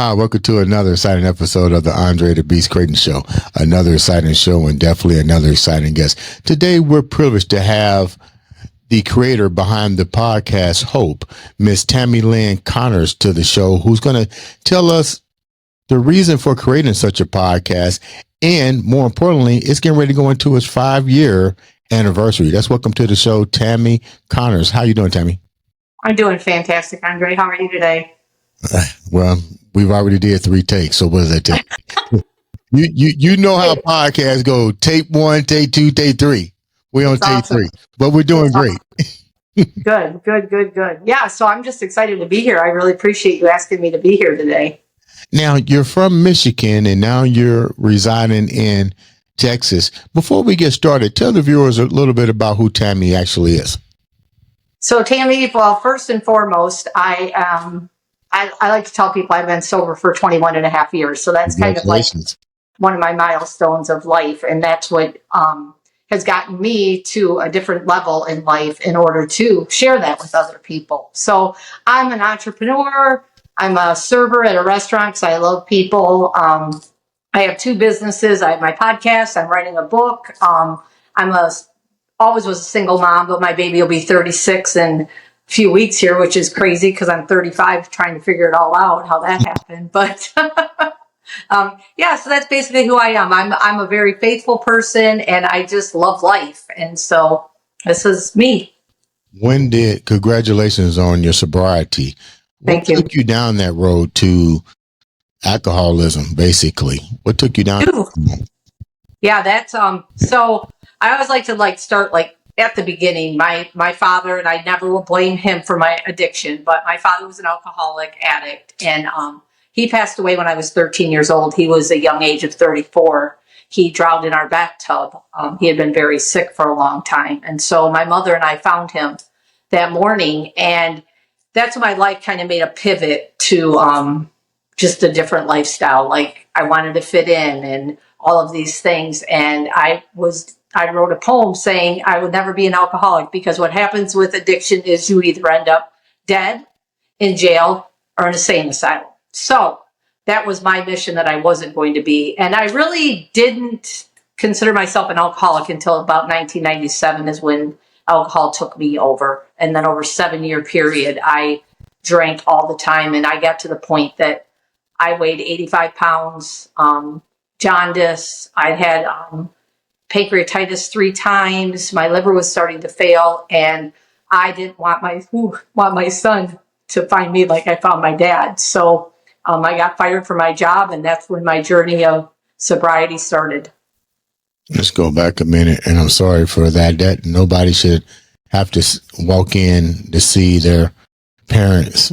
Hi, welcome to another exciting episode of the Andre The Beast Crayton Show. Another exciting show and definitely another exciting guest. Today, we're privileged to have the creator behind the podcast Hope, Miss Tammy Lyn Connors, to the show, who's going to tell us the reason for creating such a podcast. And more importantly, it's getting ready to go into its 5-year anniversary. Let's welcome to the show, Tammy Connors. How you doing, Tammy? I'm doing fantastic, Andre. How are you today? Well, we've already did 3 takes, so what does that take? you know how podcasts go. Tape 1, take 2, take 3. We're on tape 3, but we're doing great. Good. Yeah, so I'm just excited to be here. I really appreciate you asking me to be here today. Now, you're from Michigan, and now you're residing in Texas. Before we get started, tell the viewers a little bit about who Tammy actually is. So, Tammy, well, first and foremost, I like to tell people I've been sober for 21 and a half years. So that's kind of like one of my milestones of life. And that's what has gotten me to a different level in life in order to share that with other people. So I'm an entrepreneur. I'm a server at a restaurant because I love people. I have 2 businesses. I have my podcast. I'm writing a book. Always was a single mom, but my baby will be 36 in few weeks here, which is crazy because I'm 35 trying to figure it all out how that happened. But yeah, so that's basically who I am. I'm a very faithful person and I just love life. And so this is me. Congratulations on your sobriety. Thank you. What took you down that road to alcoholism, basically? What took you down? Yeah, that's so I always like to start at the beginning. My father, and I never will blame him for my addiction, but my father was an alcoholic addict, and he passed away when I was 13 years old. He was a young age of 34. He drowned in our bathtub. He had been very sick for a long time, and so my mother and I found him that morning, and that's when my life kind of made a pivot to just a different lifestyle. Like I wanted to fit in and all of these things, and I wrote a poem saying I would never be an alcoholic because what happens with addiction is you either end up dead, in jail, or in a insane asylum. So that was my mission that I wasn't going to be. And I really didn't consider myself an alcoholic until about 1997 is when alcohol took me over. And then over a 7-year period, I drank all the time. And I got to the point that I weighed 85 pounds, jaundice. I had pancreatitis 3 times. My liver was starting to fail, and I didn't want my son to find me like I found my dad. So I got fired from my job, and that's when my journey of sobriety started. Let's go back a minute, and I'm sorry for that. That nobody should have to walk in to see their parents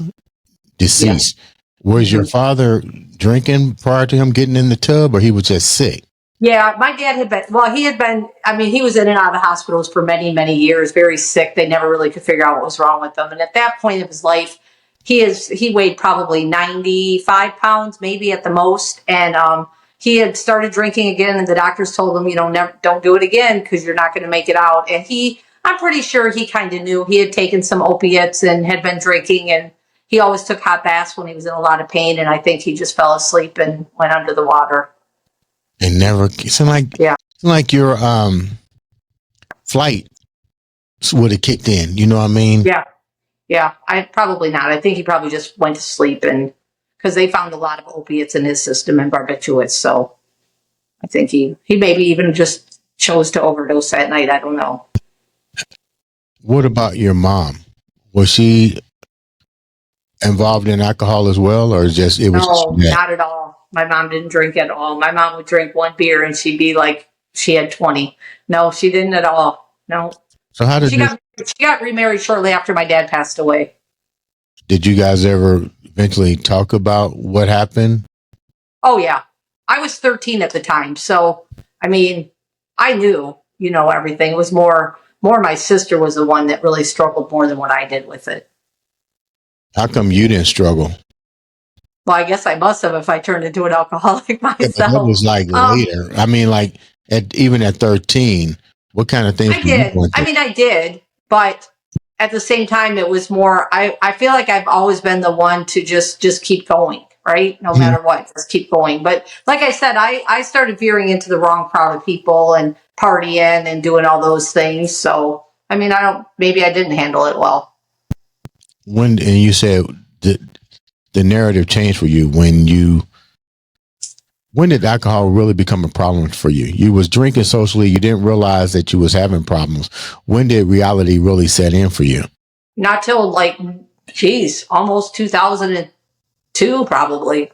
deceased. Yeah. Was your father drinking prior to him getting in the tub, or he was just sick? Yeah, my dad he was in and out of hospitals for many, many years, very sick. They never really could figure out what was wrong with him. And at that point of his life, he weighed probably 95 pounds, maybe at the most. And he had started drinking again, and the doctors told him, don't do it again because you're not going to make it out. And I'm pretty sure he kind of knew. He had taken some opiates and had been drinking, and he always took hot baths when he was in a lot of pain. And I think he just fell asleep and went under the water. And never, it's like your flight would have kicked in. You know what I mean? Yeah. I probably not. I think he probably just went to sleep, and because they found a lot of opiates in his system and barbiturates. So I think he maybe even just chose to overdose that night. I don't know. What about your mom? Was she involved in alcohol as well, or just it was? No, not at all. My mom didn't drink at all. My mom would drink 1 beer and she'd be like she had 20. No, she didn't at all. No. So how did she got remarried shortly after my dad passed away. Did you guys ever eventually talk about what happened? Oh yeah. I was 13 at the time. So I mean, I knew, everything. It was more my sister was the one that really struggled more than what I did with it. How come you didn't struggle? Well, I guess I must have if I turned into an alcoholic myself. Yeah, that was later. I mean, even at 13, what kind of things? I did. I did, but at the same time, it was more. I feel like I've always been the one to just keep going. right? No matter what, just keep going. But like I said, I started veering into the wrong crowd of people and partying and doing all those things. So, I mean, maybe I didn't handle it well. And you said the narrative changed for you when did alcohol really become a problem for you? You was drinking socially. You didn't realize that you was having problems. When did reality really set in for you? Not till almost 2002, probably.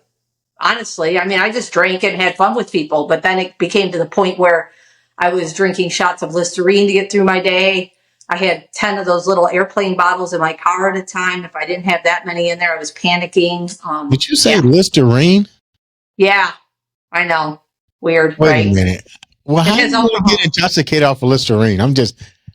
Honestly, I mean, I just drank and had fun with people, but then it became to the point where I was drinking shots of Listerine to get through my day. I had 10 of those little airplane bottles in my car at a time. If I didn't have that many in there, I was panicking. Did you say Listerine? Yeah, I know. Weird, Wait right? a minute. Well, how do you want to get intoxicated off of Listerine?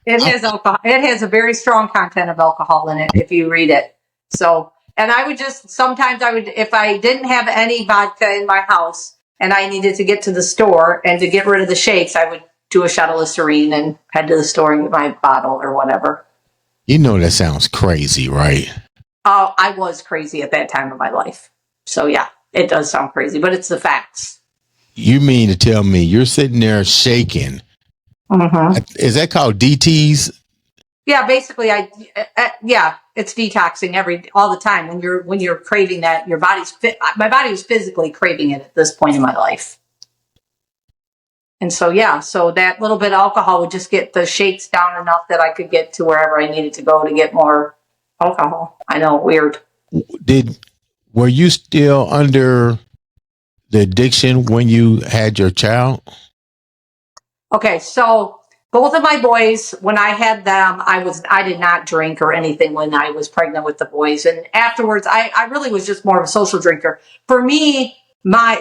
It has alcohol. It has a very strong content of alcohol in it if you read it. So, and sometimes if I didn't have any vodka in my house and I needed to get to the store and to get rid of the shakes, I would do a shot of Listerine and head to the store and get my bottle or whatever. You know, that sounds crazy, right? Oh, I was crazy at that time of my life. So yeah, it does sound crazy, but it's the facts. You mean to tell me you're sitting there shaking? Mm-hmm. Is that called DTs? Yeah, basically, it's detoxing all the time. When you're craving that, your body's my body was physically craving it at this point in my life. And so, so that little bit of alcohol would just get the shakes down enough that I could get to wherever I needed to go to get more alcohol. I know, weird. Were you still under the addiction when you had your child? Okay, so both of my boys, when I had them, I did not drink or anything when I was pregnant with the boys. And afterwards, I really was just more of a social drinker. For me, my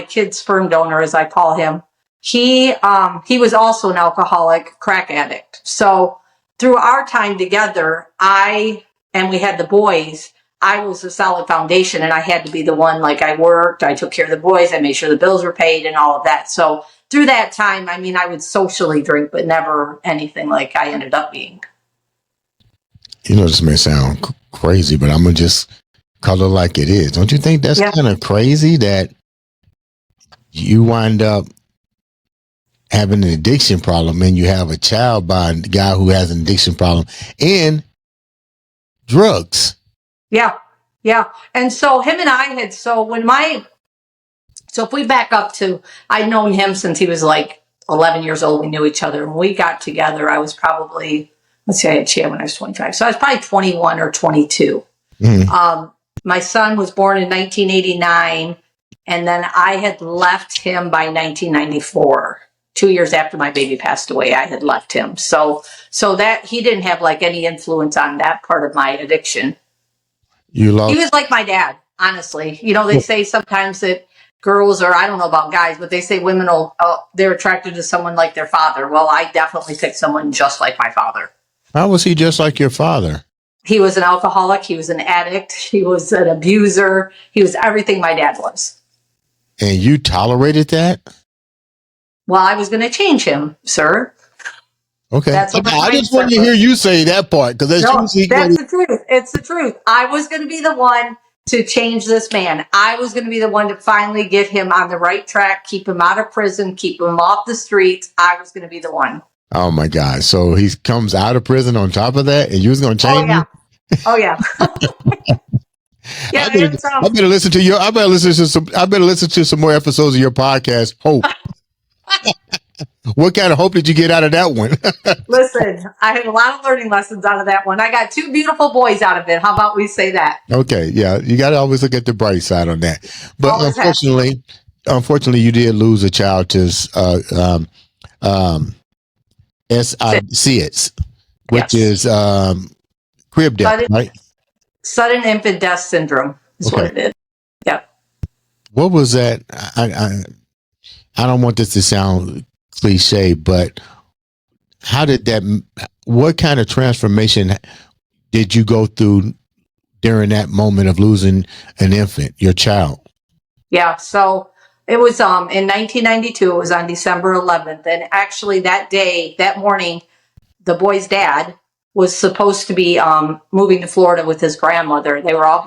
kid's sperm donor, as I call him, he was also an alcoholic crack addict. So through our time together, we had the boys, I was a solid foundation, and I had to be the one, I worked, I took care of the boys, I made sure the bills were paid and all of that. So through that time, I mean, I would socially drink, but never anything like I ended up being. You know, this may sound crazy, but I'm going to just call it like it is. Don't you think that's kind of crazy that you wind up having an addiction problem and you have a child by a guy who has an addiction problem and drugs? Yeah. And so him and I had, if we back up to, I'd known him since he was 11 years old. We knew each other. When we got together, I was probably, I had Chia when I was 25. So I was probably 21 or 22. Mm-hmm. My son was born in 1989. And then I had left him by 1994. 2 years after my baby passed away, I had left him. So that he didn't have any influence on that part of my addiction. He was like my dad, honestly. You know, they say sometimes that girls, or I don't know about guys, but they say women they're attracted to someone like their father. Well, I definitely picked someone just like my father. How was he just like your father? He was an alcoholic. He was an addict. He was an abuser. He was everything my dad was. And you tolerated that? Well, I was going to change him, sir. Okay. I just want to hear you say that part, because that's the truth. It's the truth. I was going to be the one to change this man. I was going to be the one to finally get him on the right track, keep him out of prison, keep him off the streets. I was going to be the one. Oh my God. So he comes out of prison on top of that, and you was going to change him? Oh yeah. Yeah, I better listen to some more episodes of your podcast. Hope. What kind of hope did you get out of that one? Listen, I had a lot of learning lessons out of that one. I got 2 beautiful boys out of it. How about we say that? Okay, yeah, you got to always look at the bright side on that. But unfortunately, you did lose a child to SIDS, which is crib death, right? Sudden infant death syndrome is what it is. Yep. What was that? I don't want this to sound cliche, but what kind of transformation did you go through during that moment of losing an infant, your child? Yeah. So it was in 1992, it was on December 11th. And actually that morning, the boy's dad was supposed to be moving to Florida with his grandmother.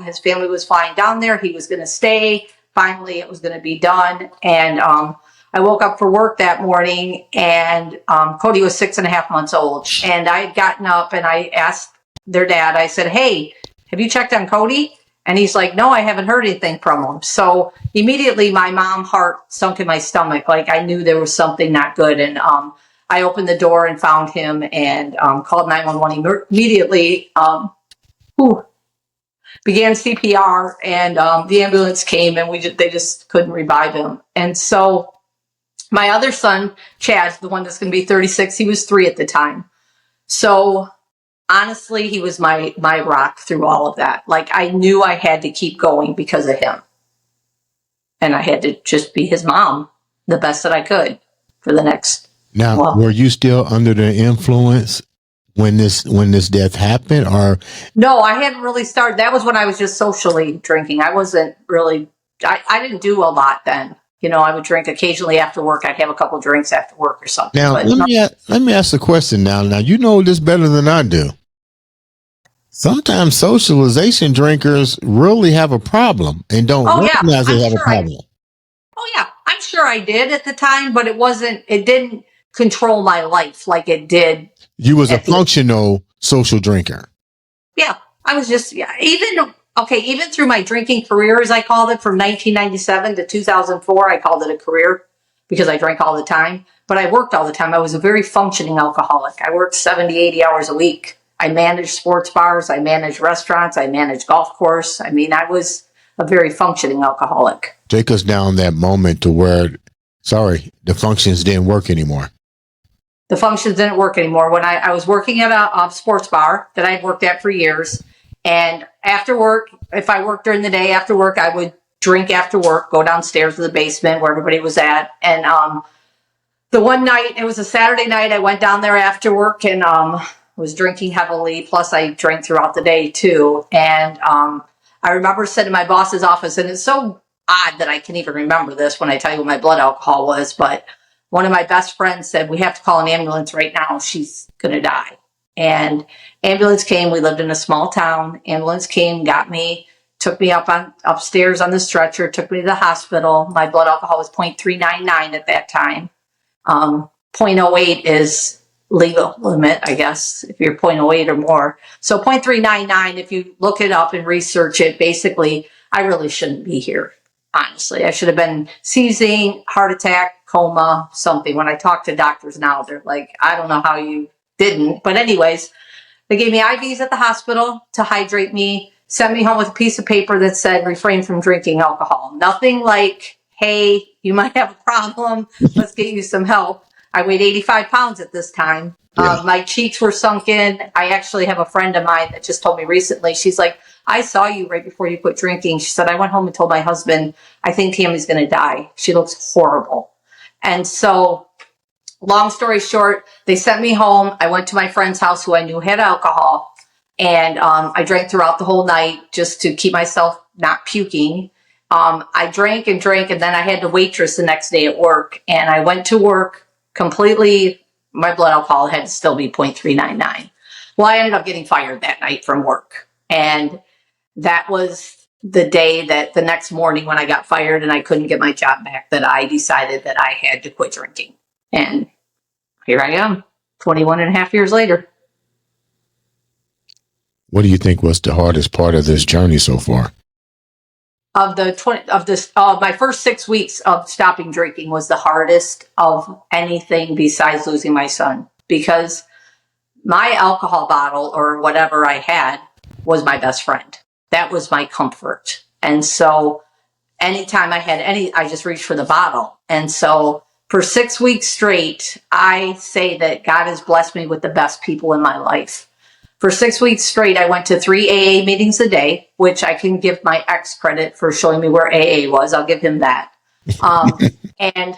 His family was flying down there. He was going to stay. Finally, it was going to be done. And I woke up for work that morning, and Cody was 6.5 months old. And I had gotten up and I asked their dad, I said, "Hey, have you checked on Cody?" And he's like, "No, I haven't heard anything from him." So immediately my mom's heart sunk in my stomach. Like I knew there was something not good. And I opened the door and found him and called 911 immediately. Began CPR, and the ambulance came, and they just couldn't revive him. And so my other son, Chad, the one that's going to be 36, he was 3 at the time. So honestly, he was my rock through all of that. Like I knew I had to keep going because of him. And I had to just be his mom the best that I could for the next. Now, were you still under the influence when this death happened, or? No, I hadn't really started. That was when I was just socially drinking. I wasn't really, I didn't do a lot then. You know, I would drink occasionally after work. I'd have a couple drinks after work or something. Now, let me ask the question now. Now, you know this better than I do. Sometimes socialization drinkers really have a problem and don't recognize they have a problem. I'm sure I did at the time, but it didn't control my life like it did. You was a functional social drinker. Yeah, I was just, even through my drinking career, as I called it, from 1997 to 2004, I called it a career because I drank all the time, but I worked all the time. I was a very functioning alcoholic. I worked 70, 80 hours a week. I managed sports bars. I managed restaurants. I managed golf course. I mean, I was a very functioning alcoholic. Take us down that moment to where, the functions didn't work anymore. The functions didn't work anymore. When I was working at a sports bar that I'd worked at for years, and after work, if I worked during the day, after work, I would drink after work, go downstairs to the basement where everybody was at. And the one night, it was a Saturday night, I went down there after work and was drinking heavily. Plus, I drank throughout the day too. And I remember sitting in my boss's office, and it's so odd that I can even remember this when I tell you what my blood alcohol was, but one of my best friends said, "We have to call an ambulance right now. She's going to die." And ambulance came. We lived in a small town. Ambulance came, got me, took me upstairs on the stretcher, took me to the hospital. My blood alcohol was 0.399 at that time. 0.08 is legal limit, I guess, if you're 0.08 or more. So 0.399, if you look it up and research it, basically, I really shouldn't be here. Honestly, I should have been seizing, heart attack, coma, something. When I talk to doctors now, they're like, "I don't know how you didn't." But anyways, they gave me IVs at the hospital to hydrate me, sent me home with a piece of paper that said, "Refrain from drinking alcohol." Nothing like, "Hey, you might have a problem. Let's get you some help." I weighed 85 pounds at this time. Yeah. My cheeks were sunken. I actually have a friend of mine that just told me recently, she's like, "I saw you right before you quit drinking." She said, "I went home and told my husband, I think Tammy's going to die. She looks horrible." And so, long story short, they sent me home. I went to my friend's house who I knew had alcohol. And I drank throughout the whole night just to keep myself not puking. I drank, and then I had to waitress the next day at work. And I went to work completely, my blood alcohol had to still be 0.399. Well, I ended up getting fired that night from work. And that was the day that the next morning when I got fired and I couldn't get my job back, that I decided that I had to quit drinking. And here I am, 21 and a half years later. What do you think was the hardest part of this journey so far? My first 6 weeks of stopping drinking was the hardest of anything besides losing my son, because my alcohol bottle or whatever I had was my best friend. That was my comfort. And so anytime I had I just reached for the bottle. And so for 6 weeks straight, I say that God has blessed me with the best people in my life. For 6 weeks straight, I went to 3 AA meetings a day, which I can give my ex credit for showing me where AA was. I'll give him that. And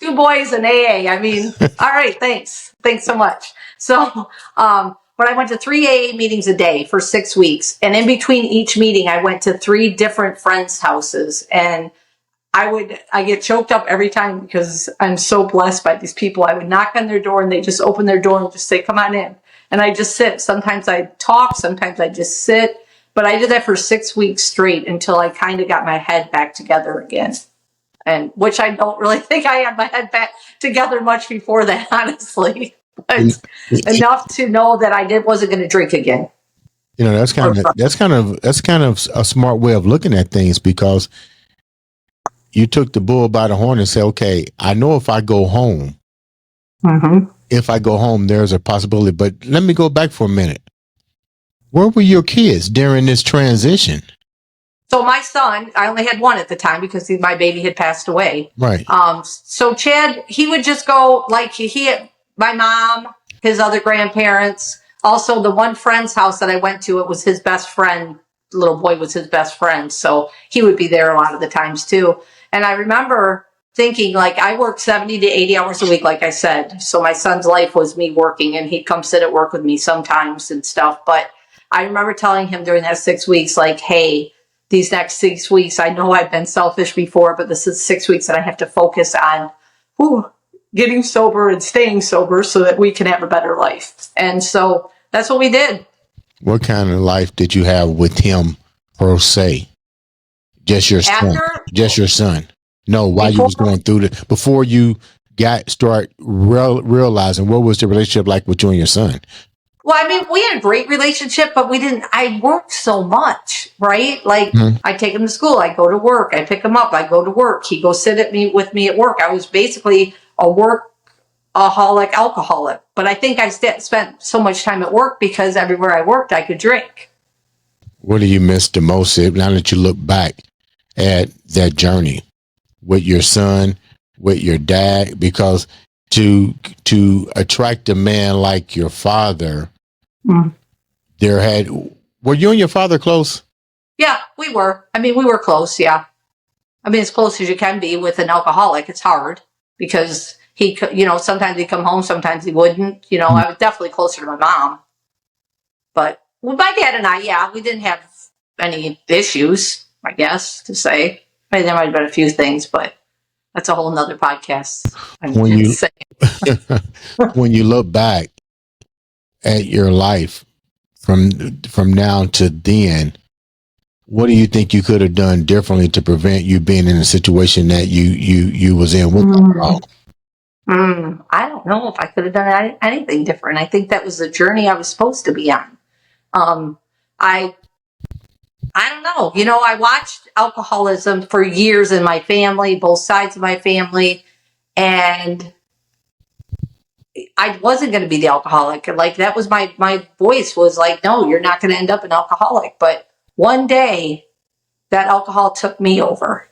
2 boys in AA. I mean, all right, thanks. Thanks so much. So, but I went to 3 AA meetings a day for 6 weeks. And in between each meeting, I went to 3 different friends' houses. And I get choked up every time because I'm so blessed by these people. I would knock on their door and they just open their door and just say, "Come on in." and I just sit. Sometimes I talk, sometimes I just sit. But I did that for 6 weeks straight until I kind of got my head back together again. And which I don't really think I had my head back together much before that, honestly. But enough to know that I wasn't going to drink again. You know, that's kind of a smart way of looking at things, because you took the bull by the horn and said, okay, I know if I go home, there's a possibility. But let me go back for a minute. Where were your kids during this transition? So my son, I only had one at the time because my baby had passed away. Right. So Chad, he would just go, like, my mom, his other grandparents, also the one friend's house that I went to, it was his best friend. The little boy was his best friend. So he would be there a lot of the times too. And I remember thinking, like, I worked 70 to 80 hours a week, like I said. So my son's life was me working, and he'd come sit at work with me sometimes and stuff. But I remember telling him during that 6 weeks, like, hey, these next 6 weeks, I know I've been selfish before, but this is 6 weeks that I have to focus on getting sober and staying sober so that we can have a better life. And so that's what we did. What kind of life did you have with him, per se? Just your son? Just your son? No, while you was going through before you start realizing, what was the relationship like with you and your son? Well, I mean, we had a great relationship, but I worked so much, right? Like, I take him to school, I go to work, I pick him up, I go to work, he goes sit with me at work. I was basically a workaholic alcoholic, but I think I spent so much time at work because everywhere I worked, I could drink. What do you miss the most now that you look back at that journey with your son, with your dad? Because to attract a man like your father, were you and your father close? Yeah, we were. I mean, we were close. Yeah. I mean, as close as you can be with an alcoholic. It's hard because he could, sometimes he'd come home, sometimes he wouldn't. I was definitely closer to my mom. But my dad and I, we didn't have any issues, I guess, to say. I mean, there might have been a few things, but that's a whole nother podcast. When you look back at your life from now to then, what do you think you could have done differently to prevent you being in a situation that you was in with alcohol? I don't know if I could have done anything different. I think that was the journey I was supposed to be on. I don't know. I watched alcoholism for years in my family, both sides of my family, and I wasn't going to be the alcoholic. Like, that was my voice was like, no, you're not going to end up an alcoholic. But one day that alcohol took me over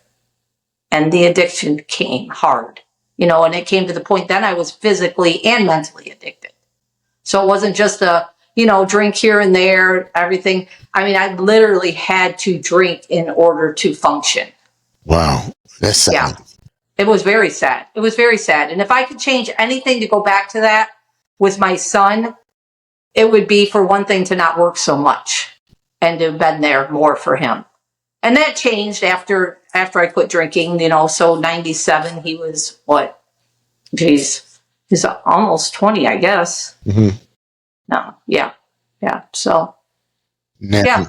and the addiction came hard, and it came to the point then I was physically and mentally addicted. So it wasn't just a, drink here and there, everything. I mean, I literally had to drink in order to function. Wow. That's sad. Yeah. It was very sad. It was very sad. And if I could change anything to go back to that with my son, it would be, for one thing, to not work so much and to have been there more for him. And that changed after I quit drinking, so 97, he was what? Geez, he's almost 20, I guess. No, yeah. So, now, yeah.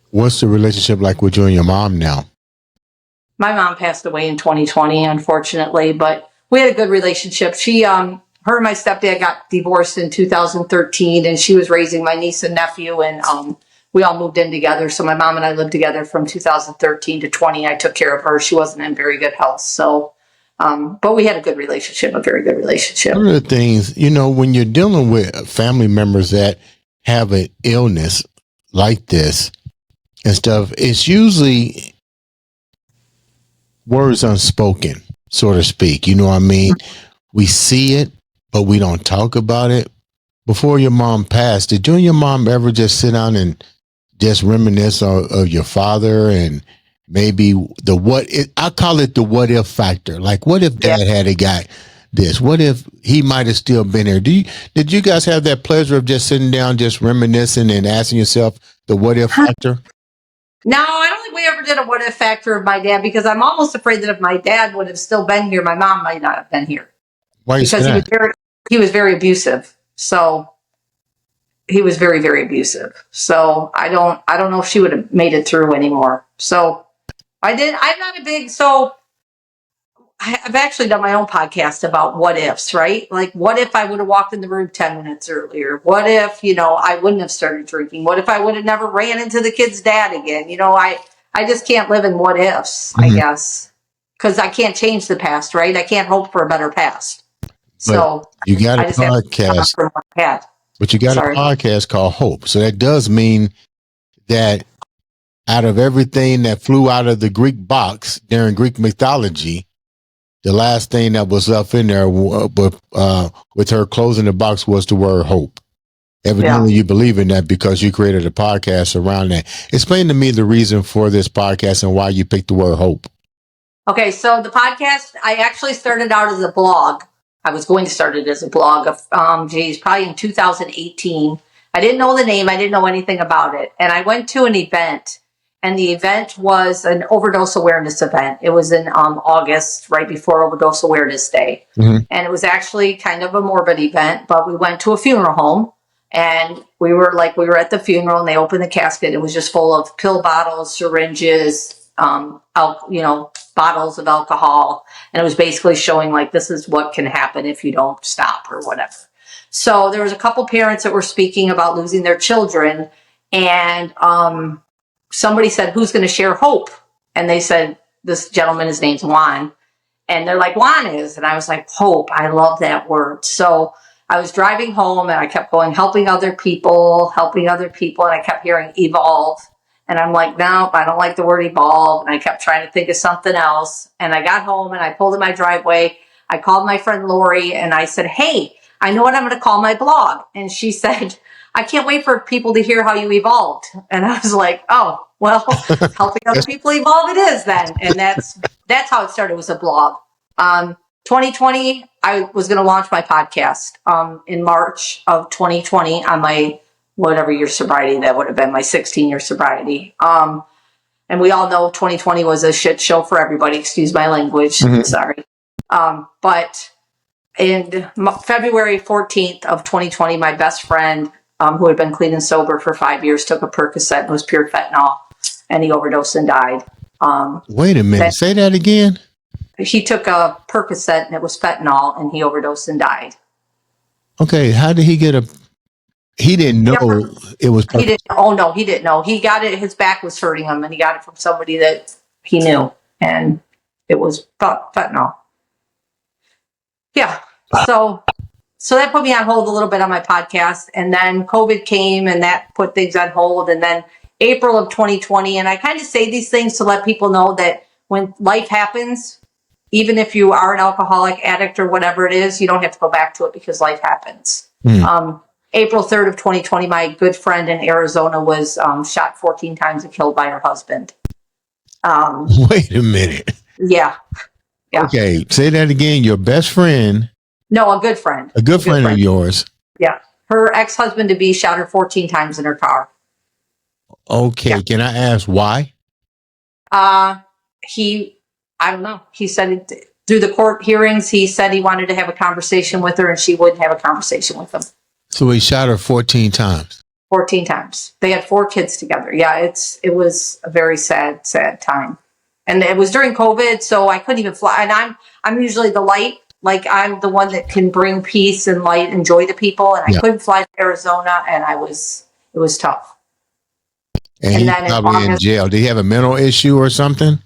What's the relationship like with you and your mom now? My mom passed away in 2020, unfortunately, but we had a good relationship. She, her and my stepdad got divorced in 2013, and she was raising my niece and nephew, and we all moved in together. So my mom and I lived together from 2013 to 20. I took care of her. She wasn't in very good health, so. But we had a good relationship, a very good relationship. One of the things, when you're dealing with family members that have an illness like this and stuff, it's usually words unspoken, so to speak. You know what I mean? We see it, but we don't talk about it. Before your mom passed, did you and your mom ever just sit down and just reminisce of your father and maybe I call it the what if factor? Like, what if dad had got this? What if he might have still been here? Did you guys have that pleasure of just sitting down, just reminiscing and asking yourself the what if factor? No, I don't think we ever did a what if factor of my dad, because I'm almost afraid that if my dad would have still been here, my mom might not have been here. Why? Because he was very abusive. So he was very, very abusive. So I don't know if she would have made it through anymore. So I'm not a big, so I've actually done my own podcast about what ifs, right? Like, what if I would have walked in the room 10 minutes earlier? What if, I wouldn't have started drinking? What if I would have never ran into the kid's dad again? I just can't live in what ifs, I guess, because I can't change the past, right? I can't hope for a better past. So you got a I just have to podcast, from what I had. but you got a podcast called Hope. So that does mean that out of everything that flew out of the Greek box during Greek mythology, the last thing that was up in there with her closing the box was the word hope. Evidently, you believe in that because you created a podcast around that. Explain to me the reason for this podcast and why you picked the word hope. Okay, so the podcast, I actually started out as a blog. I was going to start it as a blog of, probably in 2018. I didn't know the name. I didn't know anything about it. And I went to an event, and the event was an overdose awareness event. It was in August, right before Overdose Awareness Day. Mm-hmm. And it was actually kind of a morbid event, but we went to a funeral home, and we were at the funeral, and they opened the casket. It was just full of pill bottles, syringes, bottles of alcohol. And it was basically showing like, this is what can happen if you don't stop or whatever. So there was a couple parents that were speaking about losing their children. And somebody said, who's going to share hope? And they said, this gentleman, his name's Juan. And they're like, Juan is. And I was like, hope. I love that word. So I was driving home and I kept going, helping other people. And I kept hearing evolve. And I'm like, no, I don't like the word evolve. And I kept trying to think of something else. And I got home and I pulled in my driveway. I called my friend Lori and I said, hey, I know what I'm going to call my blog. And she said, I can't wait for people to hear how you evolved. And I was like, oh, well, helping other people evolve it is then. And that's how it started. It was a blog. 2020, I was going to launch my podcast in March of 2020 on my whatever year sobriety that would have been, my 16-year sobriety. And we all know 2020 was a shit show for everybody. Excuse my language. Mm-hmm. Sorry. But in February 14th of 2020, my best friend, who had been clean and sober for 5 years, took a Percocet and was pure fentanyl, and he overdosed and died. Wait a minute. Say that again. He took a Percocet and it was fentanyl, and he overdosed and died. Okay. How did he get he didn't know it was. He didn't. Oh no, he didn't know. He got it. His back was hurting him, and he got it from somebody that he knew, and it was fentanyl. Yeah. So that put me on hold a little bit on my podcast, and then COVID came, and that put things on hold. And then April of 2020, and I kind of say these things to let people know that when life happens, even if you are an alcoholic, addict, or whatever it is, you don't have to go back to it because life happens. April 3rd of 2020, my good friend in Arizona was shot 14 times and killed by her husband. Wait a minute. Yeah. Okay, say that again. Your best friend. No, a good friend. A good friend of yours. Yeah. Her ex-husband-to-be shot her 14 times in her car. Okay. Yeah. Can I ask why? I don't know. He said through the court hearings, he said he wanted to have a conversation with her and she wouldn't have a conversation with him. So he shot her 14 times. 14 times. They had 4 kids together. Yeah, it was a very sad time. And it was during COVID, so I couldn't even fly. And I'm usually the light. Like, I'm the one that can bring peace and light and joy to people. And I couldn't fly to Arizona, and it was tough. And he's probably in jail. Did he have a mental issue or something?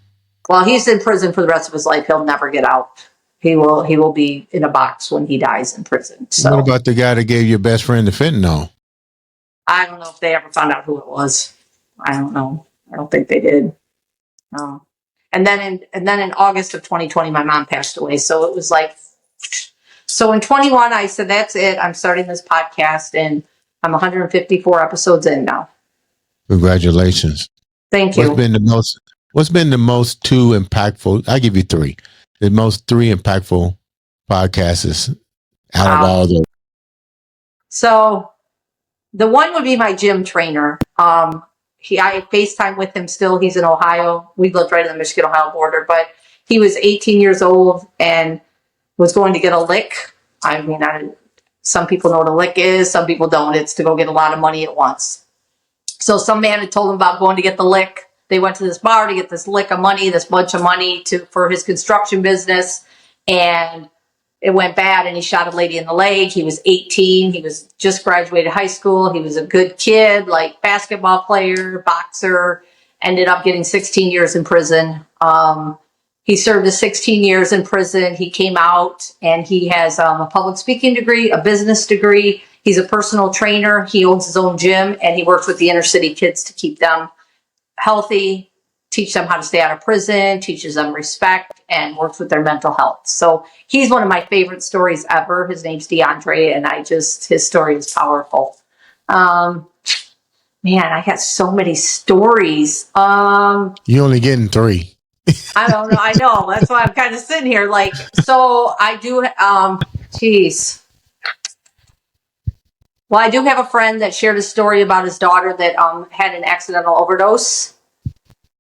Well, he's in prison for the rest of his life. He'll never get out. He will be in a box when he dies in prison. So, what about the guy that gave your best friend the fentanyl? I don't know if they ever found out who it was. I don't know. I don't think they did. No. And then in August of 2020, my mom passed away. So it was like, so in 21, I said, that's it. I'm starting this podcast, and I'm 154 episodes in now. Congratulations. Thank you. What's been the most 2 impactful? I give you 3. The most 3 impactful podcasts out of all those. So the one would be my gym trainer. I FaceTime with him still. He's in Ohio. We lived right on the Michigan-Ohio border, but he was 18 years old and was going to get a lick. I mean, Some people know what a lick is. Some people don't. It's to go get a lot of money at once. So some man had told him about going to get the lick. They went to this bar to get this lick of money, this bunch of money for his construction business. And it went bad, and he shot a lady in the leg. He was 18. He was just graduated high school. He was a good kid, like basketball player, boxer, ended up getting 16 years in prison. He served his 16 years in prison. He came out, and he has a public speaking degree, a business degree. He's a personal trainer. He owns his own gym, and he works with the inner city kids to keep them healthy, teach them how to stay out of prison, teaches them respect, and works with their mental health. So he's one of my favorite stories ever. His name's DeAndre, and his story is powerful. Man, I got so many stories. You only getting 3. I don't know. I know. That's why I'm kind of sitting here. Like, so I do, geez. Well, I do have a friend that shared a story about his daughter that had an accidental overdose.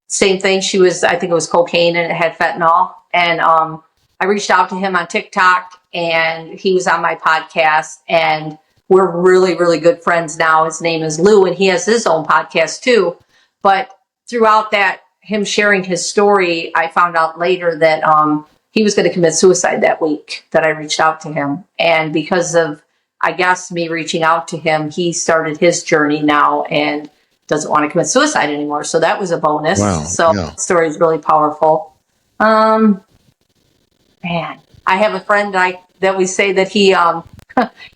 Same thing. She was, I think it was cocaine, and it had fentanyl. And I reached out to him on TikTok, and he was on my podcast, and we're really, really good friends now. His name is Lou, and he has his own podcast too. But throughout that, him sharing his story, I found out later that he was going to commit suicide that week that I reached out to him. And because of, I guess, me reaching out to him, he started his journey now and doesn't want to commit suicide anymore. So that was a bonus. Wow, so yeah. that story is really powerful. Man, I have a friend that we say that he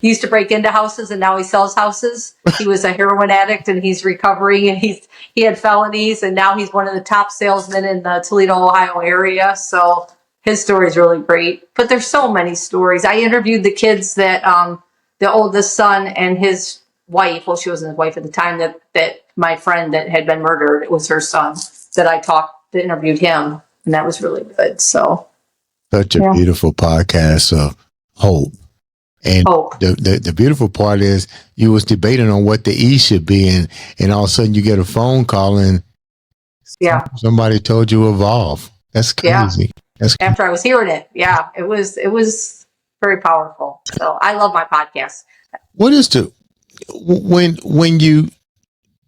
used to break into houses, and now he sells houses. He was a heroin addict, and he's recovering, and he had felonies, and now he's one of the top salesmen in the Toledo, Ohio area. So his story is really great. But there's so many stories. I interviewed the kids that the oldest son and his wife, well, she wasn't his wife at the time, that my friend that had been murdered, it was her son that interviewed him, and that was really good. So such a beautiful podcast of hope. And the beautiful part is you was debating on what the E should be, and all of a sudden you get a phone call and somebody told you evolve. That's crazy. That's after I was hearing it. Yeah, it was very powerful. So I love my podcast. What is when you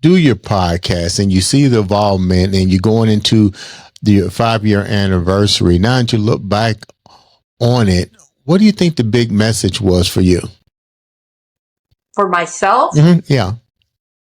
do your podcast and you see the involvement and you're going into the 5-year anniversary, now that you look back on it, what do you think the big message was for you? For myself? Mm-hmm. Yeah.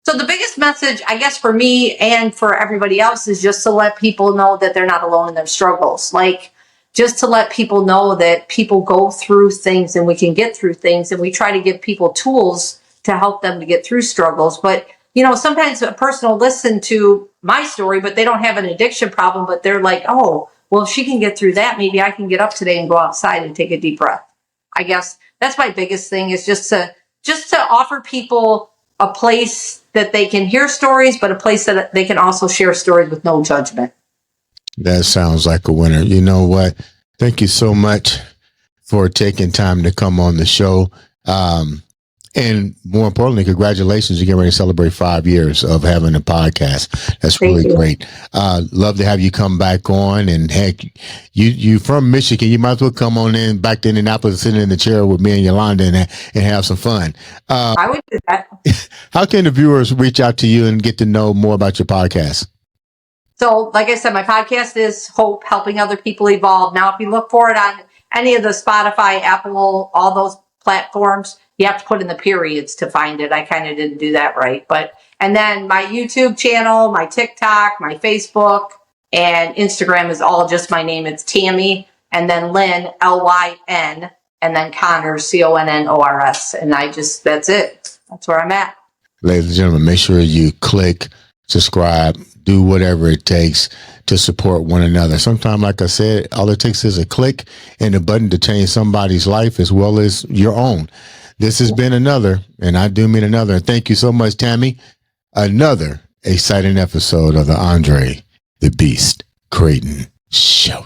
So the biggest message, I guess, for me and for everybody else is just to let people know that they're not alone in their struggles. Like, just to let people know that people go through things and we can get through things, and we try to give people tools to help them to get through struggles. But, sometimes a person will listen to my story, but they don't have an addiction problem, but they're like, oh, well, if she can get through that, maybe I can get up today and go outside and take a deep breath. I guess that's my biggest thing, is just to offer people a place that they can hear stories, but a place that they can also share stories with no judgment. That sounds like a winner. You know what? Thank you so much for taking time to come on the show. And more importantly, congratulations. You're getting ready to celebrate 5 years of having a podcast. That's really great. Love to have you come back on. And heck, you from Michigan. You might as well come on in back to Indianapolis, sit in the chair with me and Yolanda and have some fun. I would do that. How can the viewers reach out to you and get to know more about your podcast? So, like I said, my podcast is Hope, helping other people evolve. Now, if you look for it on any of the Spotify, Apple, all those platforms, you have to put in the periods to find it. I kind of didn't do that right. And then my YouTube channel, my TikTok, my Facebook, and Instagram is all just my name. It's Tammy, and then Lyn, Lyn, and then Connors, Connors. And that's it. That's where I'm at. Ladies and gentlemen, make sure you click, subscribe, do whatever it takes to support one another. Sometimes, like I said, all it takes is a click and a button to change somebody's life as well as your own. This has been another, and I do mean another. And thank you so much, Tammy. Another exciting episode of the Andre The Beast Crayton Show.